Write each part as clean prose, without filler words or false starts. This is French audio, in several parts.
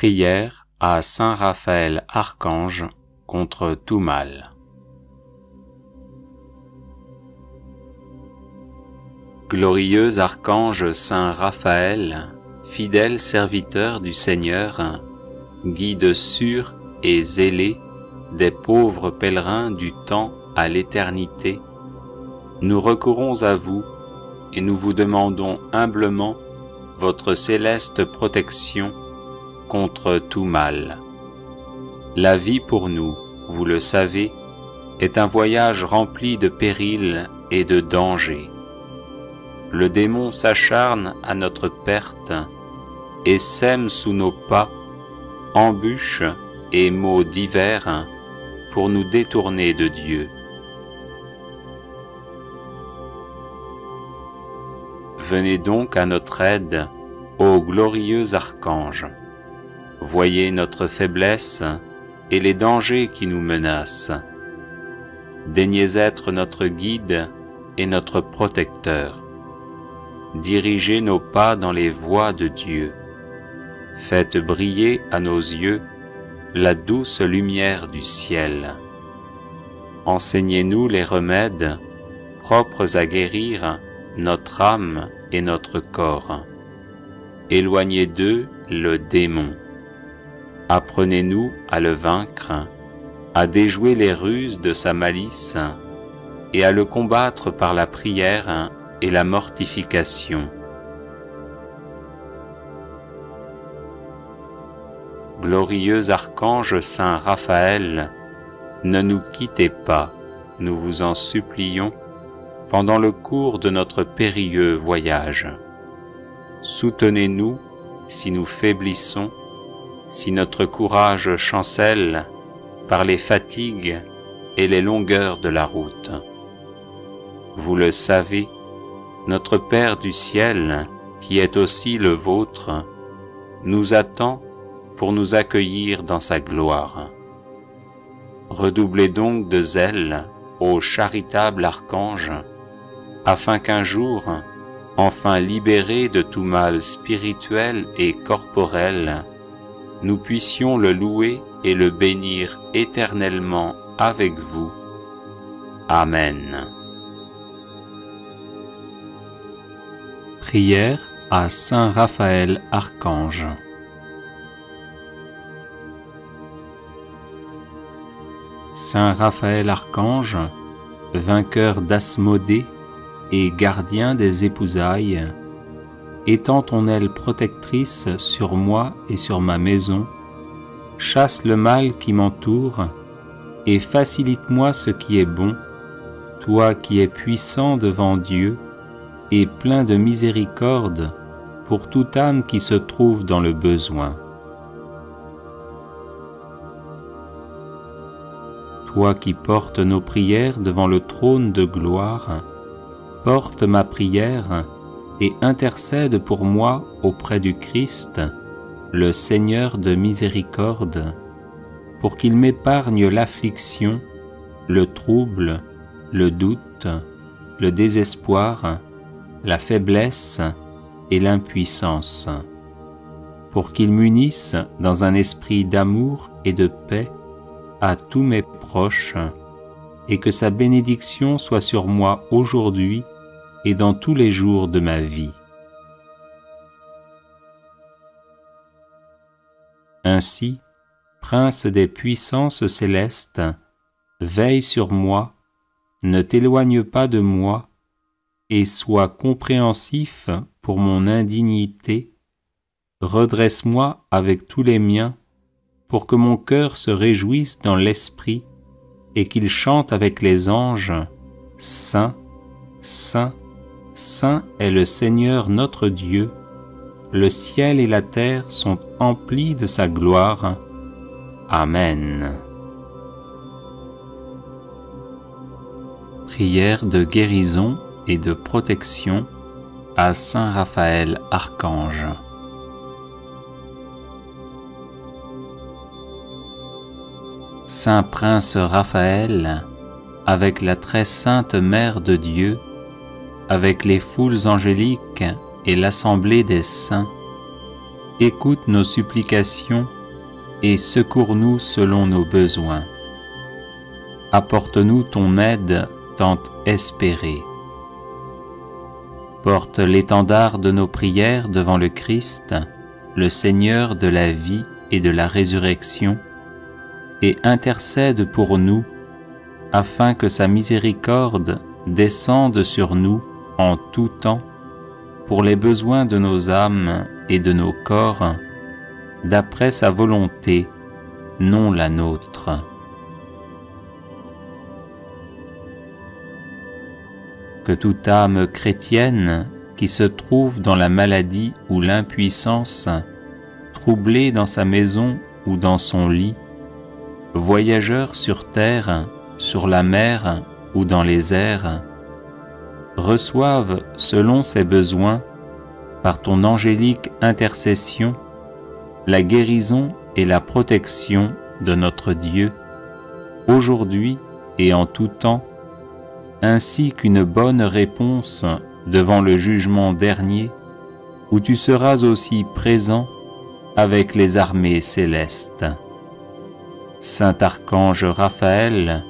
Prière à Saint Raphaël Archange contre tout mal. Glorieux archange Saint Raphaël, fidèle serviteur du Seigneur, guide sûr et zélé des pauvres pèlerins du temps à l'éternité, nous recourons à vous et nous vous demandons humblement votre céleste protection contre tout mal. La vie pour nous, vous le savez, est un voyage rempli de périls et de dangers. Le démon s'acharne à notre perte et sème sous nos pas embûches et maux divers pour nous détourner de Dieu. Venez donc à notre aide, ô glorieux archange. Voyez notre faiblesse et les dangers qui nous menacent. Daignez être notre guide et notre protecteur. Dirigez nos pas dans les voies de Dieu. Faites briller à nos yeux la douce lumière du ciel. Enseignez-nous les remèdes propres à guérir notre âme et notre corps. Éloignez d'eux le démon. Apprenez-nous à le vaincre, à déjouer les ruses de sa malice et à le combattre par la prière et la mortification. Glorieux archange Saint Raphaël, ne nous quittez pas, nous vous en supplions, pendant le cours de notre périlleux voyage. Soutenez-nous si nous faiblissons, si notre courage chancelle par les fatigues et les longueurs de la route. Vous le savez, notre Père du ciel, qui est aussi le vôtre, nous attend pour nous accueillir dans sa gloire. Redoublez donc de zèle, ô charitable archange, afin qu'un jour, enfin libérés de tout mal spirituel et corporel, nous puissions le louer et le bénir éternellement avec vous. Amen. Prière à Saint Raphaël Archange. Saint Raphaël Archange, vainqueur d'Asmodée et gardien des épousailles, étends ton aile protectrice sur moi et sur ma maison, chasse le mal qui m'entoure et facilite-moi ce qui est bon, toi qui es puissant devant Dieu et plein de miséricorde pour toute âme qui se trouve dans le besoin. Toi qui portes nos prières devant le trône de gloire, porte ma prière et intercède pour moi auprès du Christ, le Seigneur de miséricorde, pour qu'il m'épargne l'affliction, le trouble, le doute, le désespoir, la faiblesse et l'impuissance, pour qu'il m'unisse dans un esprit d'amour et de paix à tous mes proches, et que sa bénédiction soit sur moi aujourd'hui et dans tous les jours de ma vie. Ainsi, Prince des puissances célestes, veille sur moi, ne t'éloigne pas de moi, et sois compréhensif pour mon indignité, redresse-moi avec tous les miens, pour que mon cœur se réjouisse dans l'esprit, et qu'il chante avec les anges, Saint, Saint, Saint est le Seigneur notre Dieu, le ciel et la terre sont emplis de sa gloire. Amen. Prière de guérison et de protection à Saint Raphaël Archange. Saint Prince Raphaël, avec la très sainte Mère de Dieu, avec les foules angéliques et l'assemblée des saints, écoute nos supplications et secours-nous selon nos besoins. Apporte-nous ton aide tant espérée. Porte l'étendard de nos prières devant le Christ, le Seigneur de la vie et de la résurrection, et intercède pour nous, afin que sa miséricorde descende sur nous en tout temps, pour les besoins de nos âmes et de nos corps, d'après sa volonté, non la nôtre. Que toute âme chrétienne qui se trouve dans la maladie ou l'impuissance, troublée dans sa maison ou dans son lit, voyageur sur terre, sur la mer ou dans les airs, reçoive selon ses besoins, par ton angélique intercession, la guérison et la protection de notre Dieu, aujourd'hui et en tout temps, ainsi qu'une bonne réponse devant le jugement dernier, où tu seras aussi présent avec les armées célestes. Saint Archange Raphaël,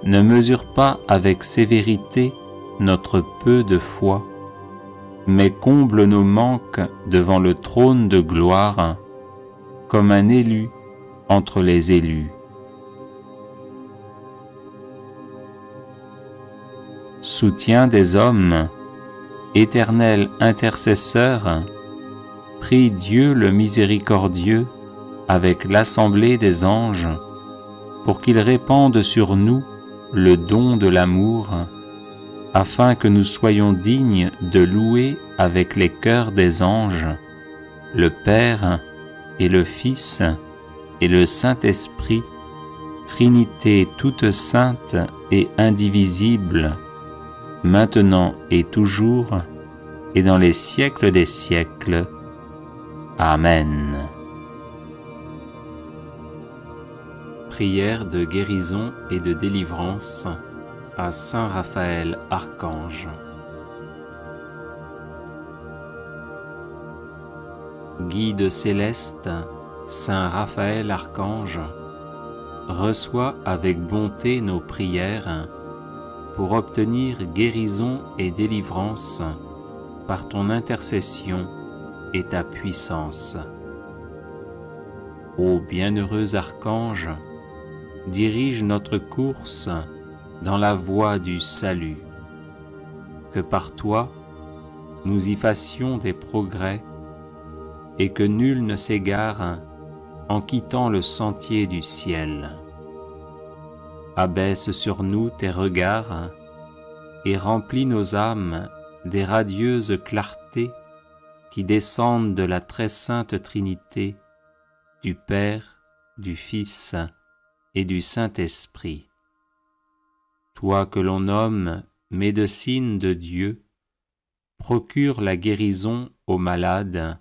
ne mesure pas avec sévérité notre peu de foi, mais comble nos manques devant le trône de gloire, comme un élu entre les élus. Soutien des hommes, éternel intercesseur, prie Dieu le miséricordieux avec l'assemblée des anges, pour qu'il répande sur nous le don de l'amour, afin que nous soyons dignes de louer avec les chœurs des anges le Père et le Fils et le Saint-Esprit, Trinité toute sainte et indivisible, maintenant et toujours, et dans les siècles des siècles. Amen. Prière de guérison et de délivrance à Saint Raphaël Archange. Guide céleste, Saint Raphaël Archange, reçois avec bonté nos prières pour obtenir guérison et délivrance par ton intercession et ta puissance. Ô bienheureux Archange, dirige notre course dans la voie du salut, que par toi nous y fassions des progrès et que nul ne s'égare en quittant le sentier du ciel. Abaisse sur nous tes regards et remplis nos âmes des radieuses clartés qui descendent de la très sainte Trinité, du Père, du Fils et du Saint-Esprit. Toi que l'on nomme médecine de Dieu, procure la guérison aux malades,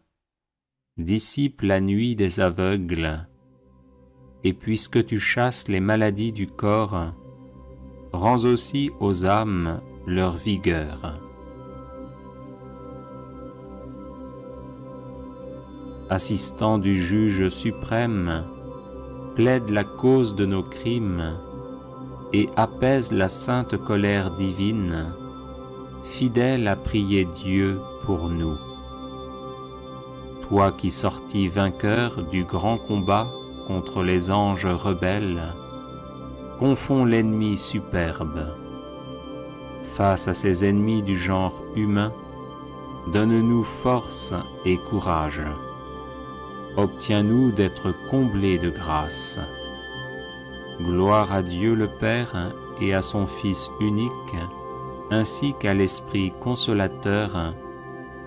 dissipe la nuit des aveugles, et puisque tu chasses les maladies du corps, rends aussi aux âmes leur vigueur. Assistant du juge suprême, plaide la cause de nos crimes et apaise la sainte colère divine, fidèle à prier Dieu pour nous. Toi qui sortis vainqueur du grand combat contre les anges rebelles, confonds l'ennemi superbe. Face à ces ennemis du genre humain, donne-nous force et courage. Obtiens-nous d'être comblés de grâce. Gloire à Dieu le Père et à son Fils unique, ainsi qu'à l'Esprit consolateur,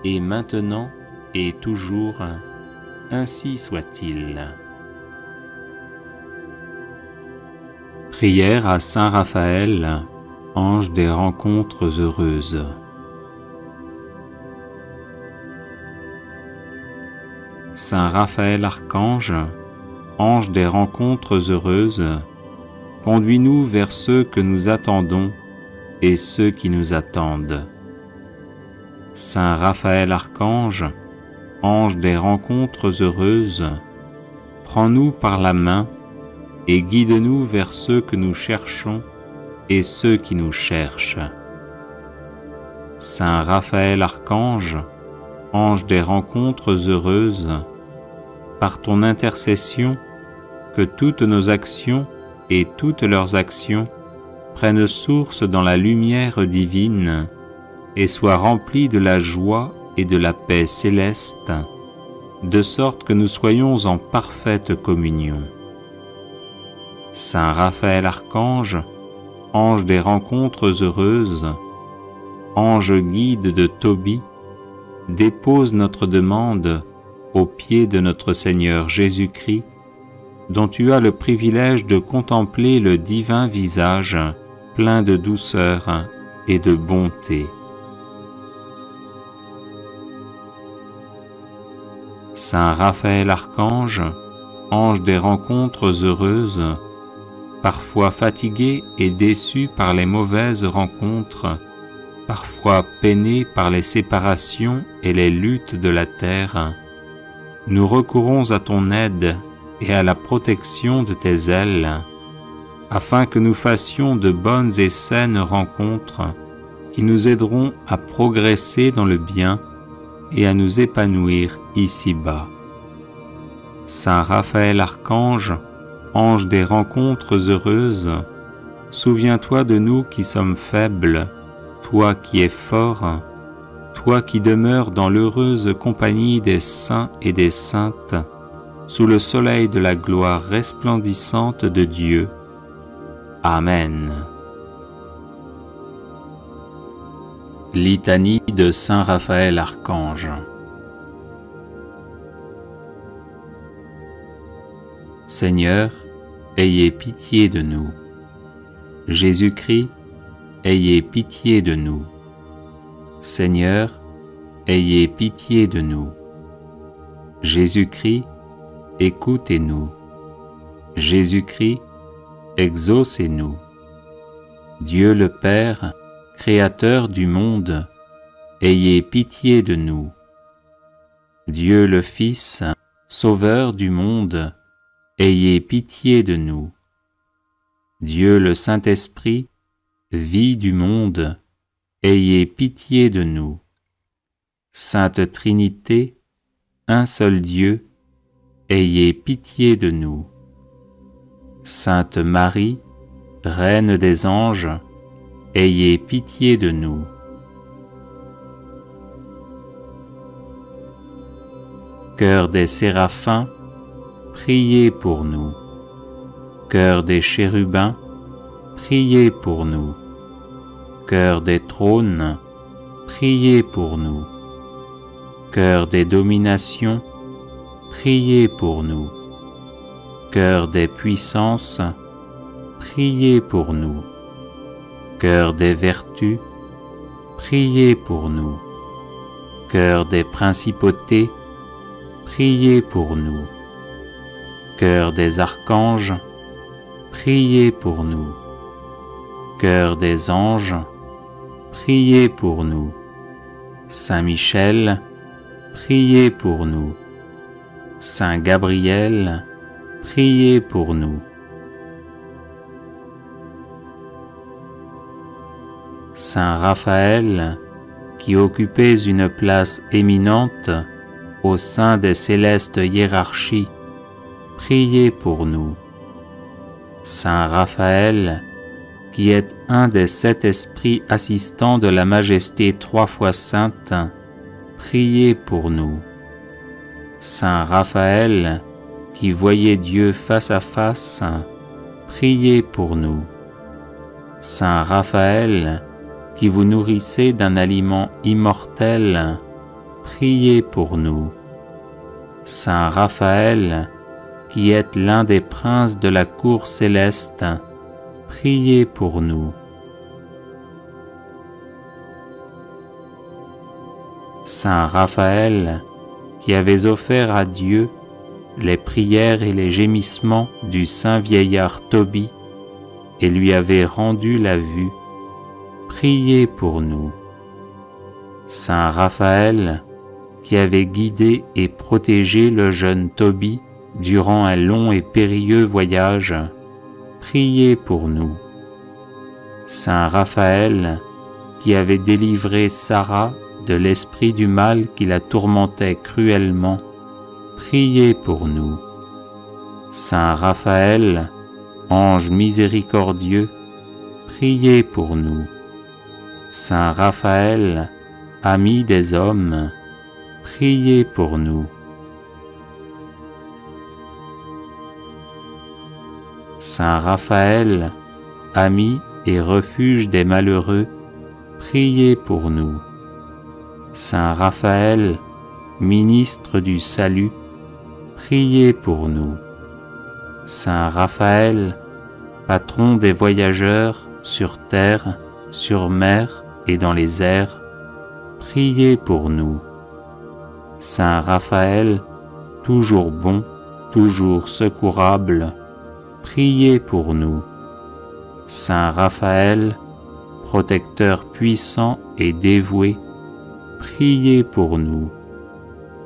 et maintenant et toujours, ainsi soit-il. Prière à Saint Raphaël, ange des rencontres heureuses. Saint Raphaël Archange, ange des rencontres heureuses, conduis-nous vers ceux que nous attendons et ceux qui nous attendent. Saint Raphaël Archange, ange des rencontres heureuses, prends-nous par la main et guide-nous vers ceux que nous cherchons et ceux qui nous cherchent. Saint Raphaël Archange, ange des rencontres heureuses, par ton intercession, que toutes nos actions et toutes leurs actions prennent source dans la lumière divine et soient remplies de la joie et de la paix céleste, de sorte que nous soyons en parfaite communion. Saint Raphaël Archange, ange des rencontres heureuses, ange guide de Tobie, dépose notre demande aux pieds de notre Seigneur Jésus-Christ, dont tu as le privilège de contempler le divin visage plein de douceur et de bonté. Saint Raphaël Archange, ange des rencontres heureuses, parfois fatigué et déçu par les mauvaises rencontres, parfois peiné par les séparations et les luttes de la terre, nous recourons à ton aide et à la protection de tes ailes, afin que nous fassions de bonnes et saines rencontres qui nous aideront à progresser dans le bien et à nous épanouir ici-bas. Saint Raphaël Archange, ange des rencontres heureuses, souviens-toi de nous qui sommes faibles, toi qui es fort, toi qui demeures dans l'heureuse compagnie des saints et des saintes, sous le soleil de la gloire resplendissante de Dieu. Amen. Litanie de Saint Raphaël Archange. Seigneur, ayez pitié de nous. Jésus-Christ, ayez pitié de nous. Seigneur, ayez pitié de nous. Jésus-Christ, écoutez-nous. Jésus-Christ, exaucez-nous. Dieu le Père, Créateur du monde, ayez pitié de nous. Dieu le Fils, Sauveur du monde, ayez pitié de nous. Dieu le Saint-Esprit, vie du monde, ayez pitié de nous. Sainte Trinité, un seul Dieu, ayez pitié de nous. Sainte Marie, Reine des anges, ayez pitié de nous. Cœur des séraphins, priez pour nous. Cœur des chérubins, priez pour nous. Cœur des trônes, priez pour nous. Cœur des dominations, priez pour nous. Cœur des puissances, priez pour nous. Cœur des vertus, priez pour nous. Cœur des principautés, priez pour nous. Cœur des archanges, priez pour nous. Cœur des anges, priez pour nous. Saint Michel, priez pour nous. Saint Gabriel, priez pour nous. Saint Raphaël, qui occupez une place éminente au sein des célestes hiérarchies, priez pour nous. Saint Raphaël, qui êtes un des 7 esprits assistants de la Majesté 3 fois sainte, priez pour nous. Saint Raphaël, qui voyez Dieu face à face, priez pour nous. Saint Raphaël, qui vous nourrissez d'un aliment immortel, priez pour nous. Saint Raphaël, qui êtes l'un des princes de la cour céleste, priez pour nous. Saint Raphaël, qui avez offert à Dieu les prières et les gémissements du saint vieillard Tobie et lui avez rendu la vue, priez pour nous. Saint Raphaël, qui avez guidé et protégé le jeune Tobie durant un long et périlleux voyage, priez pour nous. Saint Raphaël, qui avez délivré Sarah de l'esprit du mal qui la tourmentait cruellement, priez pour nous. Saint Raphaël, ange miséricordieux, priez pour nous. Saint Raphaël, ami des hommes, priez pour nous. Saint Raphaël, ami et refuge des malheureux, priez pour nous. Saint Raphaël, ministre du salut, priez pour nous. Saint Raphaël, patron des voyageurs sur terre, sur mer et dans les airs, priez pour nous. Saint Raphaël, toujours bon, toujours secourable, priez pour nous. Saint Raphaël, protecteur puissant et dévoué, priez pour nous.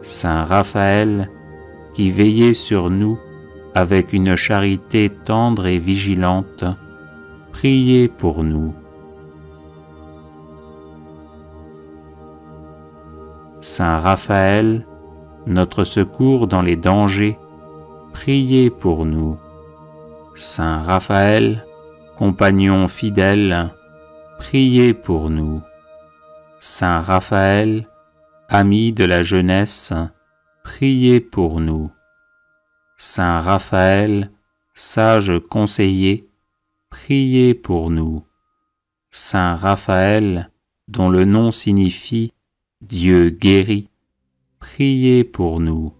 Saint Raphaël, qui veillez sur nous avec une charité tendre et vigilante, priez pour nous. Saint Raphaël, notre secours dans les dangers, priez pour nous. Saint Raphaël, compagnon fidèle, priez pour nous. Saint Raphaël, ami de la jeunesse, priez pour nous. Saint Raphaël, sage conseiller, priez pour nous. Saint Raphaël, dont le nom signifie Dieu guérit, priez pour nous.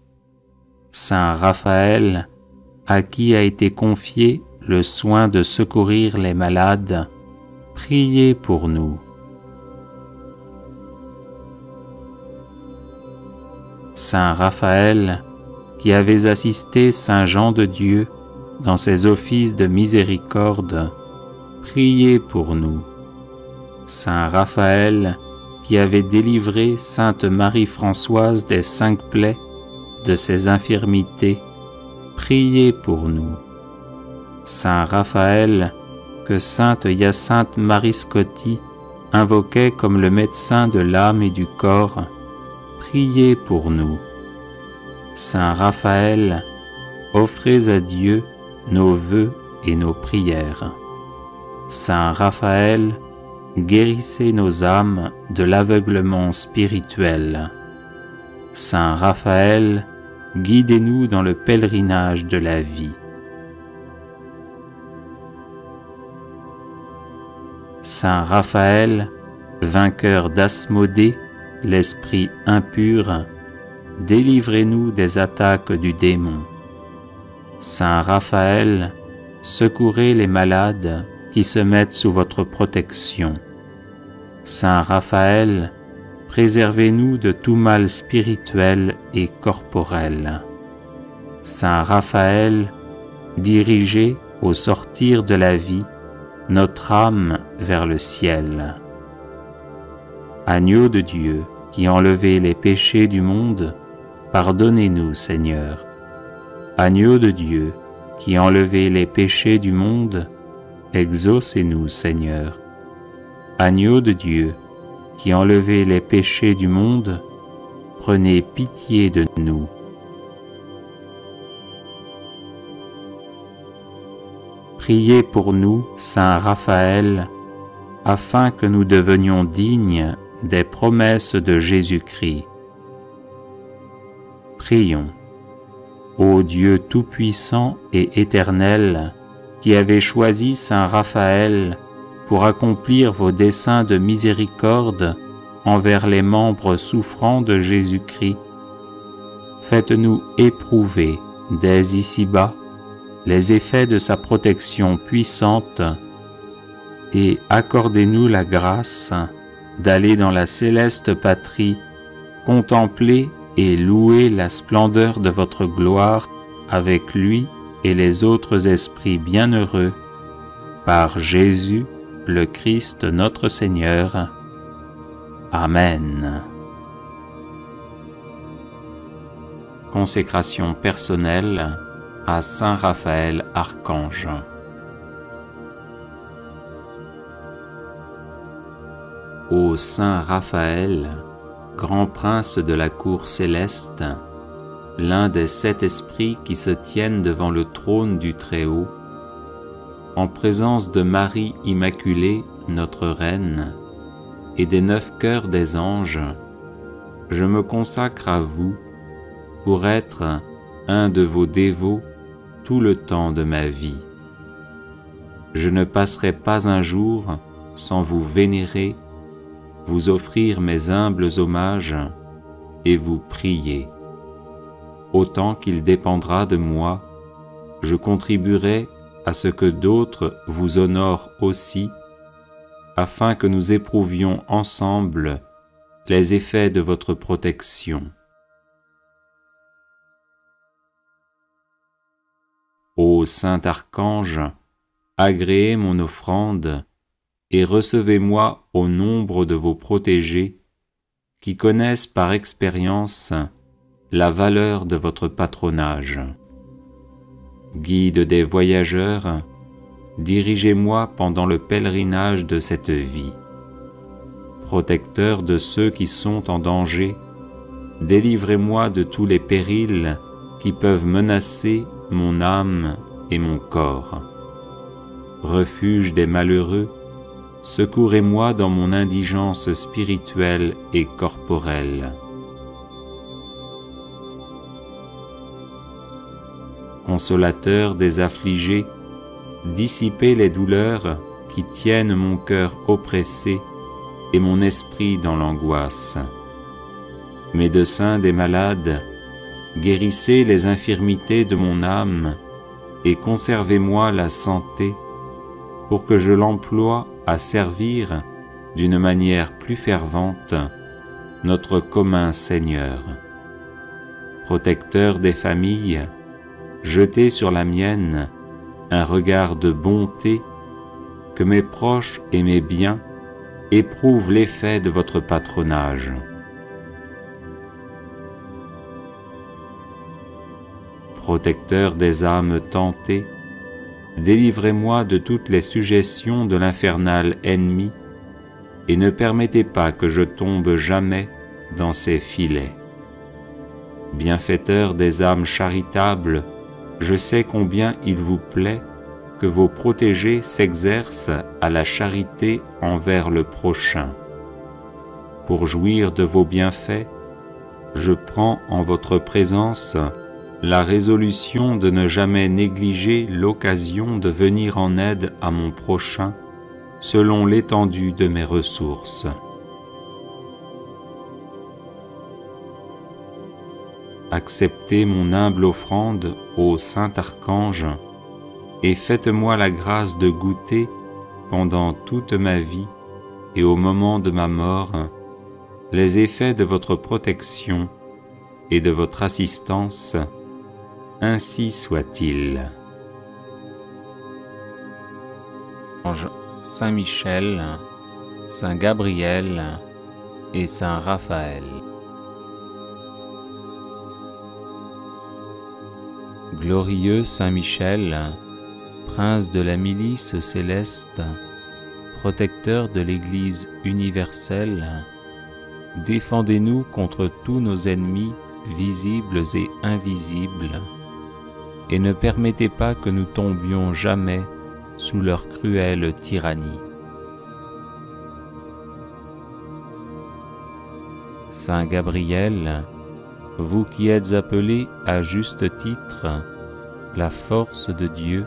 Saint Raphaël, à qui a été confié le soin de secourir les malades, priez pour nous. Saint Raphaël, qui avez assisté Saint Jean de Dieu dans ses offices de miséricorde, priez pour nous. Saint Raphaël, qui avez délivré Sainte Marie-Françoise des 5 plaies, de ses infirmités, priez pour nous. Saint Raphaël, que Sainte Hyacinthe Marie Scotti invoquait comme le médecin de l'âme et du corps, priez pour nous. Saint Raphaël, offrez à Dieu nos vœux et nos prières. Saint Raphaël, guérissez nos âmes de l'aveuglement spirituel. Saint Raphaël, guidez-nous dans le pèlerinage de la vie. Saint Raphaël, vainqueur d'Asmodée, l'esprit impur, délivrez-nous des attaques du démon. Saint Raphaël, secourez les malades qui se mettent sous votre protection. Saint Raphaël, préservez-nous de tout mal spirituel et corporel. Saint Raphaël, dirigez au sortir de la vie notre âme vers le ciel. Agneau de Dieu, qui enlevez les péchés du monde, pardonnez-nous, Seigneur. Agneau de Dieu, qui enlevez les péchés du monde, exaucez-nous, Seigneur. Agneau de Dieu, qui enlevez les péchés du monde, prenez pitié de nous. Priez pour nous, Saint Raphaël, afin que nous devenions dignes des promesses de Jésus-Christ. Prions. Ô Dieu tout-puissant et éternel, qui avez choisi Saint Raphaël pour accomplir vos desseins de miséricorde envers les membres souffrants de Jésus-Christ, faites-nous éprouver dès ici-bas les effets de sa protection puissante et accordez-nous la grâce d'aller dans la céleste patrie, contempler et louer la splendeur de votre gloire avec lui et les autres esprits bienheureux, par Jésus, le Christ notre Seigneur. Amen. Consécration personnelle à Saint Raphaël Archange. Ô Saint Raphaël, grand prince de la cour céleste, l'un des 7 esprits qui se tiennent devant le trône du Très-Haut, en présence de Marie Immaculée, notre Reine, et des 9 cœurs des anges, je me consacre à vous pour être un de vos dévots tout le temps de ma vie. Je ne passerai pas un jour sans vous vénérer, vous offrir mes humbles hommages et vous prier. Autant qu'il dépendra de moi, je contribuerai à ce que d'autres vous honorent aussi, afin que nous éprouvions ensemble les effets de votre protection. Ô Saint Archange, agréez mon offrande et recevez-moi au nombre de vos protégés qui connaissent par expérience la valeur de votre patronage. Guide des voyageurs, dirigez-moi pendant le pèlerinage de cette vie. Protecteur de ceux qui sont en danger, délivrez-moi de tous les périls qui peuvent menacer mon âme et mon corps. Refuge des malheureux, secourez-moi dans mon indigence spirituelle et corporelle. Consolateur des affligés, dissipez les douleurs qui tiennent mon cœur oppressé et mon esprit dans l'angoisse. Médecin des malades, guérissez les infirmités de mon âme et conservez-moi la santé pour que je l'emploie à servir d'une manière plus fervente notre commun Seigneur. Protecteur des familles, jetez sur la mienne un regard de bonté, que mes proches et mes biens éprouvent l'effet de votre patronage. Protecteur des âmes tentées, délivrez-moi de toutes les suggestions de l'infernal ennemi et ne permettez pas que je tombe jamais dans ses filets. Bienfaiteur des âmes charitables, je sais combien il vous plaît que vos protégés s'exercent à la charité envers le prochain. Pour jouir de vos bienfaits, je prends en votre présence la résolution de ne jamais négliger l'occasion de venir en aide à mon prochain selon l'étendue de mes ressources. Acceptez mon humble offrande ô Saint Archange et faites-moi la grâce de goûter pendant toute ma vie et au moment de ma mort les effets de votre protection et de votre assistance, ainsi soit-il. Ange Saint Michel, Saint Gabriel et Saint Raphaël. Glorieux Saint Michel, prince de la milice céleste, protecteur de l'Église universelle, défendez-nous contre tous nos ennemis visibles et invisibles, et ne permettez pas que nous tombions jamais sous leur cruelle tyrannie. Saint Gabriel, vous qui êtes appelé à juste titre la force de Dieu,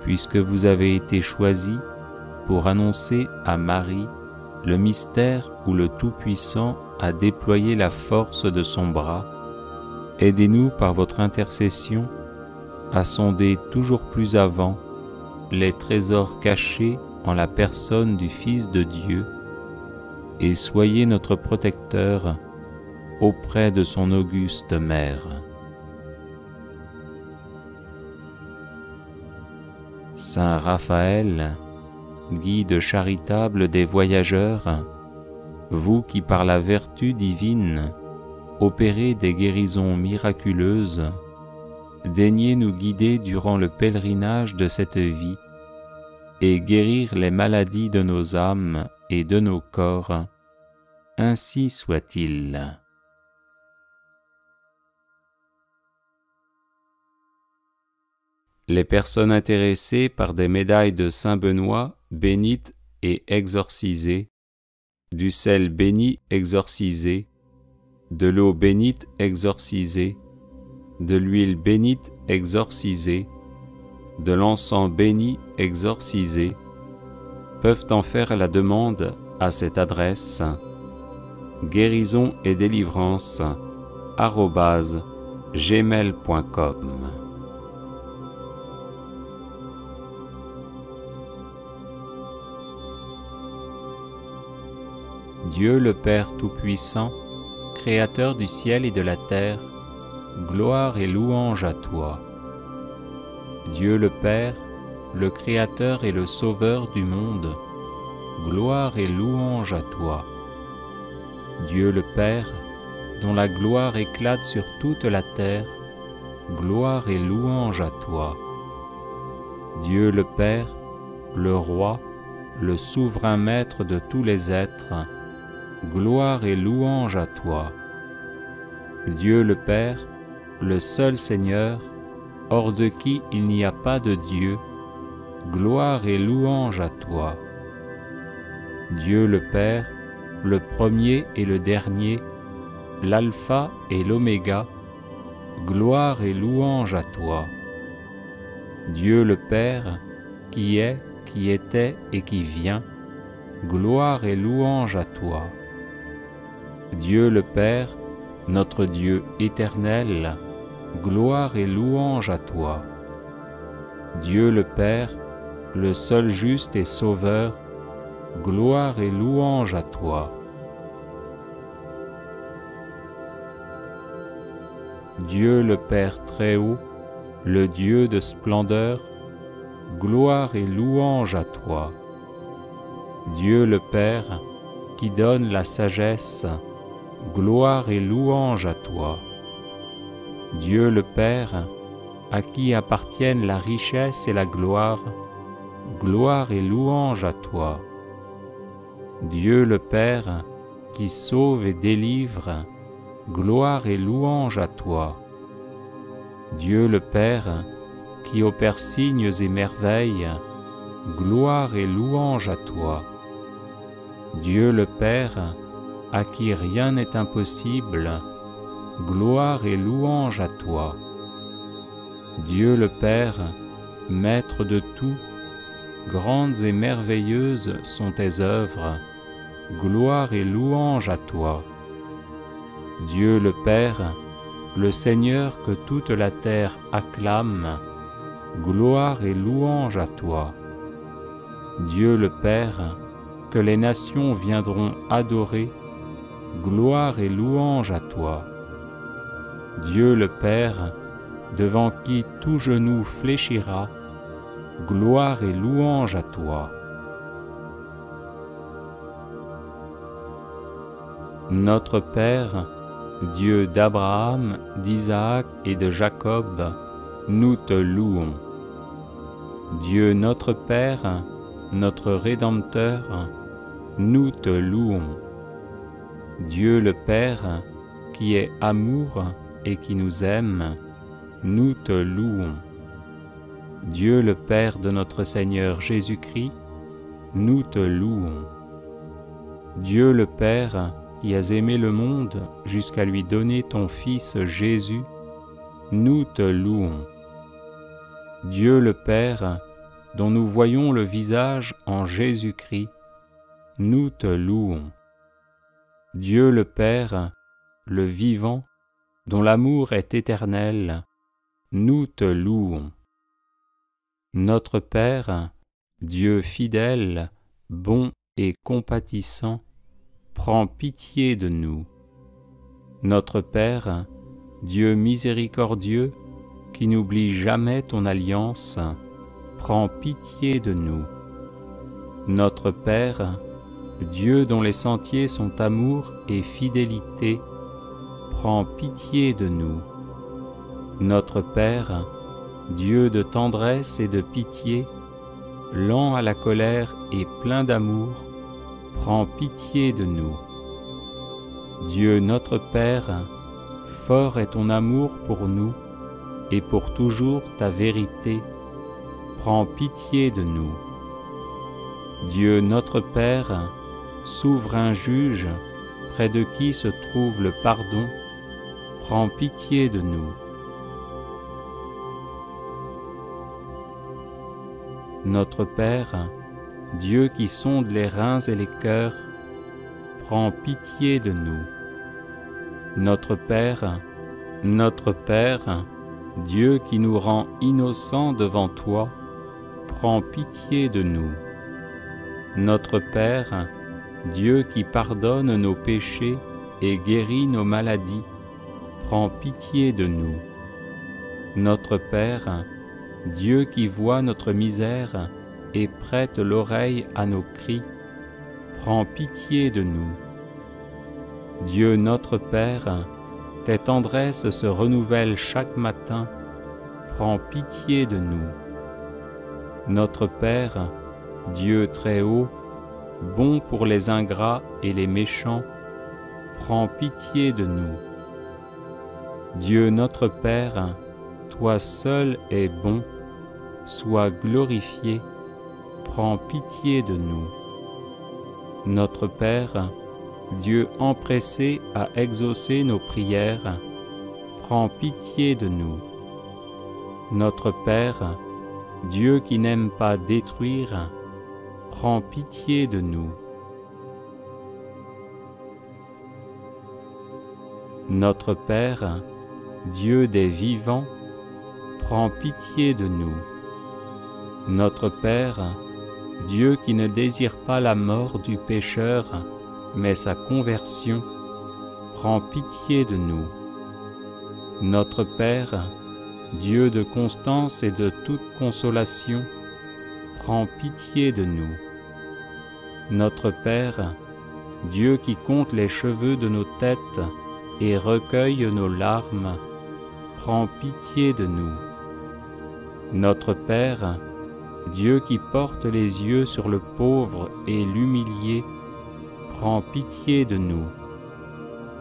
puisque vous avez été choisi pour annoncer à Marie le mystère où le Tout-Puissant a déployé la force de son bras, aidez-nous par votre intercession à sonder toujours plus avant les trésors cachés en la personne du Fils de Dieu, et soyez notre protecteur auprès de son auguste Mère. Saint Raphaël, guide charitable des voyageurs, vous qui par la vertu divine opérer des guérisons miraculeuses, daignez nous guider durant le pèlerinage de cette vie et guérir les maladies de nos âmes et de nos corps, ainsi soit-il. Les personnes intéressées par des médailles de Saint Benoît bénites et exorcisées, du sel béni exorcisé, de l'eau bénite exorcisée, de l'huile bénite exorcisée, de l'encens béni exorcisé, peuvent en faire la demande à cette adresse guérison et délivrance @gmail.com. Dieu le Père Tout-Puissant, Créateur du ciel et de la terre, gloire et louange à toi. Dieu le Père, le Créateur et le Sauveur du monde, gloire et louange à toi. Dieu le Père, dont la gloire éclate sur toute la terre, gloire et louange à toi. Dieu le Père, le Roi, le souverain Maître de tous les êtres, gloire et louange à toi. Dieu le Père, le seul Seigneur, hors de qui il n'y a pas de Dieu, gloire et louange à toi. Dieu le Père, le premier et le dernier, l'alpha et l'oméga, gloire et louange à toi. Dieu le Père, qui est, qui était et qui vient, gloire et louange à toi. Dieu le Père, notre Dieu éternel, gloire et louange à toi. Dieu le Père, le seul juste et sauveur, gloire et louange à toi. Dieu le Père très haut, le Dieu de splendeur, gloire et louange à toi. Dieu le Père, qui donne la sagesse, gloire et louange à toi. Dieu le Père, à qui appartiennent la richesse et la gloire, gloire et louange à toi. Dieu le Père, qui sauve et délivre, gloire et louange à toi. Dieu le Père, qui opère signes et merveilles, gloire et louange à toi. Dieu le Père, à qui rien n'est impossible, gloire et louange à toi. Dieu le Père, Maître de tout, grandes et merveilleuses sont tes œuvres, gloire et louange à toi. Dieu le Père, le Seigneur que toute la terre acclame, gloire et louange à toi. Dieu le Père, que les nations viendront adorer, gloire et louange à toi. Dieu le Père, devant qui tout genou fléchira, gloire et louange à toi. Notre Père, Dieu d'Abraham, d'Isaac et de Jacob, nous te louons. Dieu notre Père, notre Rédempteur, nous te louons. Dieu le Père, qui est amour et qui nous aime, nous te louons. Dieu le Père de notre Seigneur Jésus-Christ, nous te louons. Dieu le Père, qui as aimé le monde jusqu'à lui donner ton Fils Jésus, nous te louons. Dieu le Père, dont nous voyons le visage en Jésus-Christ, nous te louons. Dieu le Père, le vivant, dont l'amour est éternel, nous te louons. Notre Père, Dieu fidèle, bon et compatissant, prends pitié de nous. Notre Père, Dieu miséricordieux, qui n'oublie jamais ton alliance, prends pitié de nous. Notre Père, Dieu dont les sentiers sont amour et fidélité, prends pitié de nous. Notre Père, Dieu de tendresse et de pitié, lent à la colère et plein d'amour, prends pitié de nous. Dieu notre Père, fort est ton amour pour nous, et pour toujours ta vérité, prends pitié de nous. Dieu notre Père, souverain juge, près de qui se trouve le pardon, prends pitié de nous. Notre Père, Dieu qui sonde les reins et les cœurs, prends pitié de nous. Notre Père, Dieu qui nous rend innocents devant toi, prends pitié de nous. Notre Père, Dieu qui pardonne nos péchés et guérit nos maladies, prends pitié de nous. Notre Père, Dieu qui voit notre misère et prête l'oreille à nos cris, prends pitié de nous. Dieu notre Père, tes tendresses se renouvellent chaque matin, prends pitié de nous. Notre Père, Dieu très haut, bon pour les ingrats et les méchants, prends pitié de nous. Dieu notre Père, toi seul es bon, sois glorifié, prends pitié de nous. Notre Père, Dieu empressé à exaucer nos prières, prends pitié de nous. Notre Père, Dieu qui n'aime pas détruire, prends pitié de nous. Notre Père, Dieu des vivants, prends pitié de nous. Notre Père, Dieu qui ne désire pas la mort du pécheur, mais sa conversion, prends pitié de nous. Notre Père, Dieu de constance et de toute consolation, prends pitié de nous. Notre Père, Dieu qui compte les cheveux de nos têtes et recueille nos larmes, prends pitié de nous. Notre Père, Dieu qui porte les yeux sur le pauvre et l'humilié, prends pitié de nous.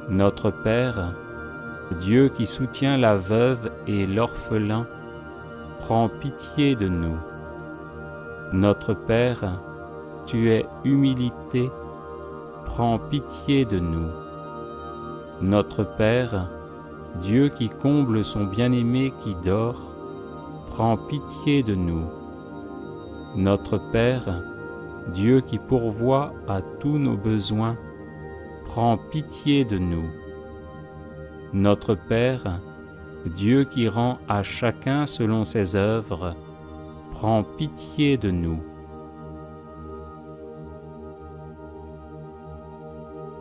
Notre Père, Dieu qui soutient la veuve et l'orphelin, prends pitié de nous. Notre Père, tu es humilité, prends pitié de nous. Notre Père, Dieu qui comble son bien-aimé qui dort, prends pitié de nous. Notre Père, Dieu qui pourvoit à tous nos besoins, prends pitié de nous. Notre Père, Dieu qui rend à chacun selon ses œuvres, prends pitié de nous.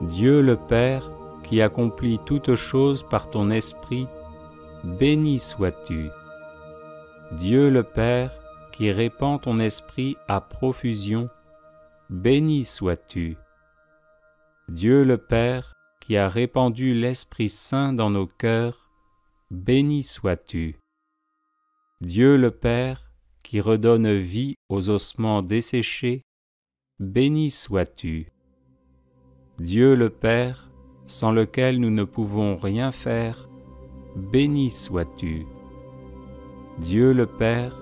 Dieu le Père, qui accomplit toutes choses par ton Esprit, béni sois-tu. Dieu le Père, qui répand ton Esprit à profusion, béni sois-tu. Dieu le Père, qui a répandu l'Esprit Saint dans nos cœurs, béni sois-tu. Dieu le Père, qui redonne vie aux ossements desséchés, béni sois-tu. Dieu le Père, sans lequel nous ne pouvons rien faire, béni sois-tu. Dieu le Père,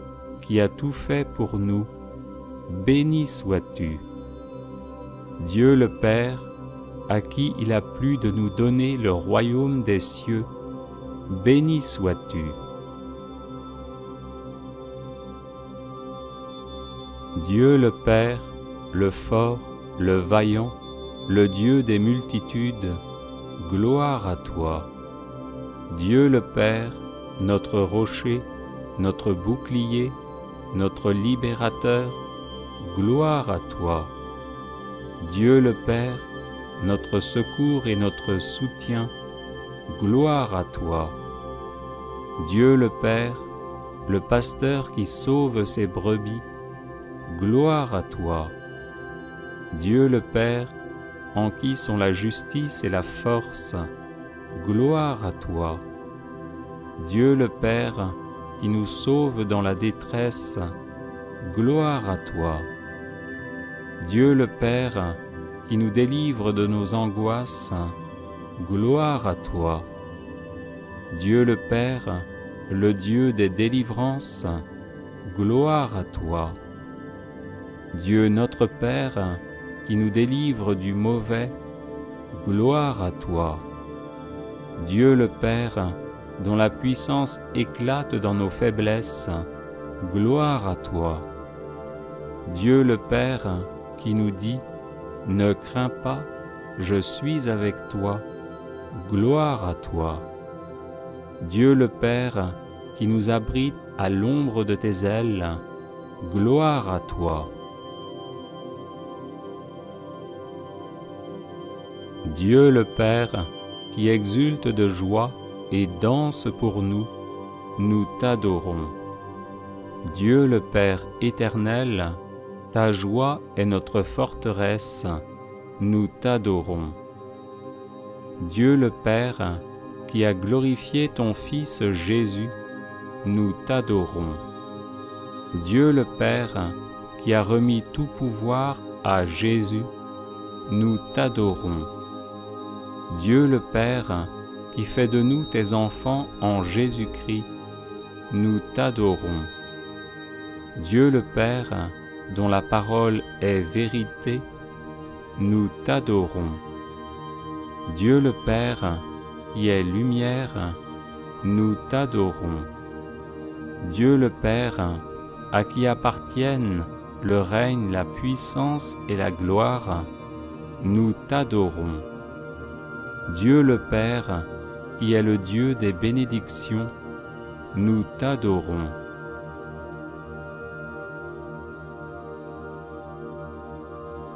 qui a tout fait pour nous, béni sois-tu. Dieu le Père, à qui il a plu de nous donner le royaume des cieux, béni sois-tu. Dieu le Père, le fort, le vaillant, le Dieu des multitudes, gloire à toi. Dieu le Père, notre rocher, notre bouclier, notre libérateur, gloire à toi. Dieu le Père, notre secours et notre soutien, gloire à toi. Dieu le Père, le pasteur qui sauve ses brebis, gloire à toi. Dieu le Père, en qui sont la justice et la force, gloire à toi. Dieu le Père, qui nous sauve dans la détresse, gloire à toi. Dieu le Père, qui nous délivre de nos angoisses, gloire à toi. Dieu le Père, le Dieu des délivrances, gloire à toi. Dieu notre Père, qui nous délivre du mauvais, gloire à toi. Dieu le Père, dont la puissance éclate dans nos faiblesses, gloire à toi. Dieu le Père, qui nous dit, ne crains pas, je suis avec toi, gloire à toi. Dieu le Père, qui nous abrite à l'ombre de tes ailes, gloire à toi. Dieu le Père, qui exulte de joie et danse pour nous, nous t'adorons. Dieu le Père éternel, ta joie est notre forteresse, nous t'adorons. Dieu le Père, qui a glorifié ton Fils Jésus, nous t'adorons. Dieu le Père, qui a remis tout pouvoir à Jésus, nous t'adorons. Dieu le Père, qui fait de nous tes enfants en Jésus-Christ, nous t'adorons. Dieu le Père, dont la parole est vérité, nous t'adorons. Dieu le Père, qui est lumière, nous t'adorons. Dieu le Père, à qui appartiennent le règne, la puissance et la gloire, nous t'adorons. Dieu le Père, qui est le Dieu des bénédictions, nous t'adorons.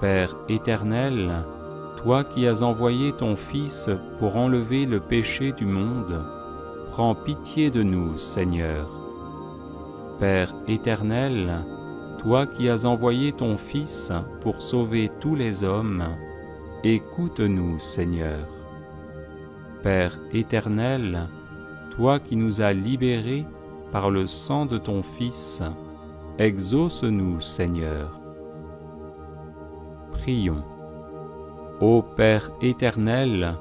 Père éternel, toi qui as envoyé ton Fils pour enlever le péché du monde, prends pitié de nous, Seigneur. Père éternel, toi qui as envoyé ton Fils pour sauver tous les hommes, écoute-nous, Seigneur. Père éternel, toi qui nous as libérés par le sang de ton Fils, exauce-nous, Seigneur. Prions. Ô Père éternel,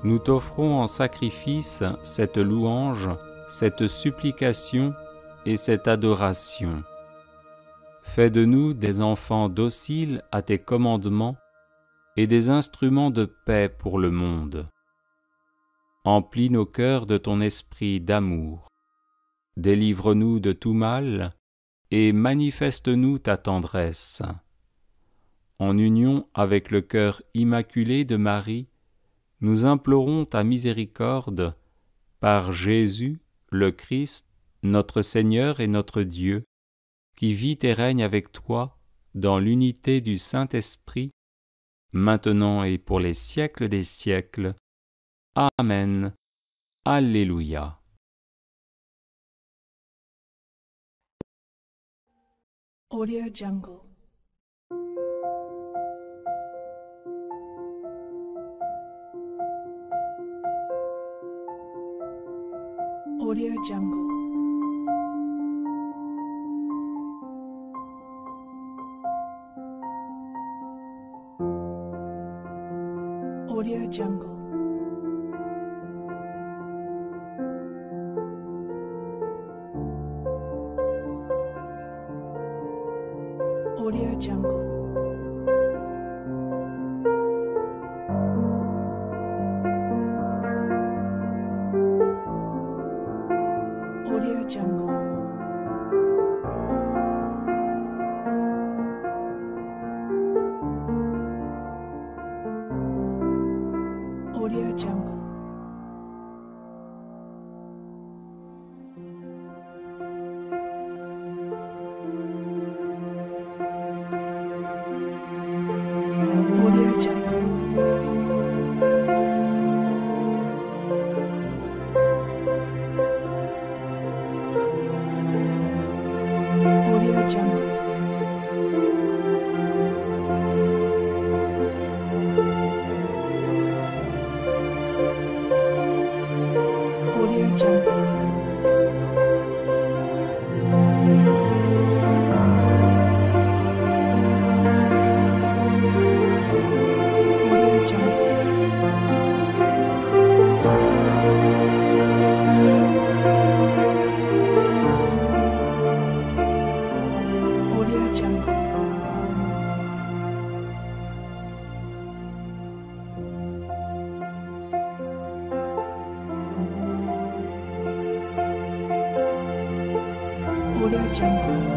nous t'offrons en sacrifice cette louange, cette supplication et cette adoration. Fais de nous des enfants dociles à tes commandements et des instruments de paix pour le monde. Emplis nos cœurs de ton esprit d'amour. Délivre-nous de tout mal et manifeste-nous ta tendresse. En union avec le cœur immaculé de Marie, nous implorons ta miséricorde par Jésus, le Christ, notre Seigneur et notre Dieu, qui vit et règne avec toi dans l'unité du Saint-Esprit, maintenant et pour les siècles des siècles. Amen. Alléluia. Audio Jungle. Audio Jungle. Audio Jungle. Audio Jungle. Audio Jungle. Audio Jungle. Audio Jungle. Audio Jungle. Audio Jungle.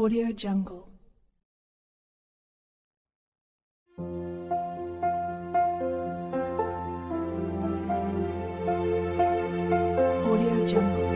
Audio Jungle. Audio Jungle.